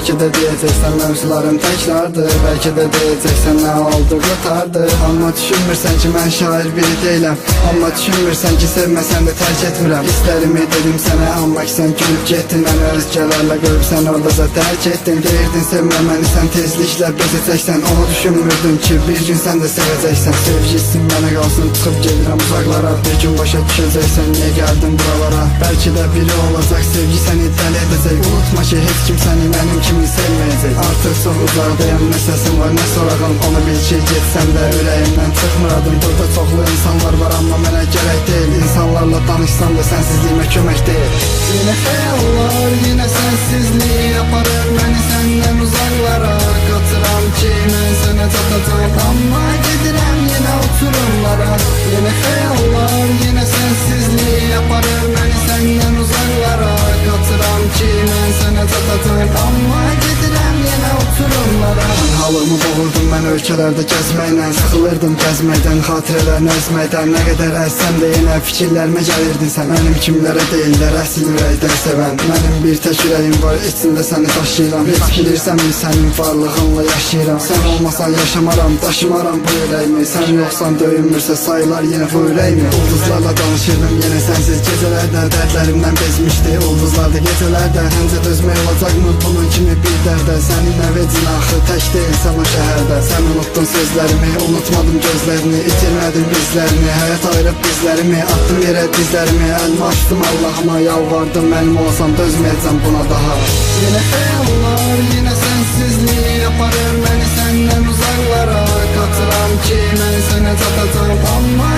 Belki de diyeceksen mevzularım tekrardır, belki de diyeceksen ne oldu qurtardı. Amma düşünmürsən ki mən şair biri deyiləm, amma düşünmürsən ki sevməsən də tərk etmirəm. Hisslərimi dedim sənə, amma ki sən gülüb getdin, məni özgələrlə görübsən, orada tərk etdin. Deyirdin sevməməni sən tezliklə bezəcəksən, onu düşünmürdün ki bir gün sən də sevəcəksən. Sevgisin mənə qalsın, çıxıb gedirəm uzaqlara, bir gün başa düşəcəksən niyə gəldin buralara. Belki de biri olacak, sevgi səni dəli edəcək. Unutma ki heç kim səni mənim kimi sevməyəcək. Artıq çox uzaqdayam, nə səsim var nə sorağım, onu bil ki getsəm də ürəyimdən çıxmır adım. Burada çoxlu insanlar var amma mənə gərək deyil, İnsanlarla danışsam da sənsizliyimə kömək deyil. Yine xəyallar, yine sənsizlik aparır məni səndən uzaqlara. Qaçıram ki mən sənə çatacam, amma gedirəm yenə uçurumlara. Yine xəyallar, yine sənsizlik aparır məni səndən uzaqlara. Qaçıram ki mən sənə çatacam, amma gedirəm yenə uçurumlara. Halımı boğurdum mən ölkələrdə gəzməklə, sıxılırdım gəzməkdən, xatirələrini əzməkdən. Nə qədər əzsəm də yenə fikirlərimə gəlirdin sən. Mənim kimlərə deyirlər əsl ürəkdən sevən. Mənim bir tək ürəyim var, içində səni daşıyıram. Heç bilirsənmi sənin varlığınla yaşayıram. Sən olmasan yaşamaram, daşımaram bu ürəyimi. Sən yoxsan döyünmürsə sayılar yenə bu ürəyimi. Ulduzlarla danışırdım yenə sənsiz gecələrdə, dərdlərimdən bezmişdi ulduzlarda gecələrdə. Həncə dözmək olacaqmı bunun kimi bir dərdə? Sənin əvəcin axı tək deyilsən o şəhərdə. Sən unuttun sözlərimi, unutmadım gözlərini, itirmədim izlərini. Həyat ayırıb bizlərimi, attım yerə dizlərimi. Əlimi açdım Allahıma, yalvardım mənim olsam dözməyəcəm buna daha. Yine xəyallar, yine sənsizlik aparır məni səndən uzaqlara. Qaçıram ki mən sənə çatacam, amma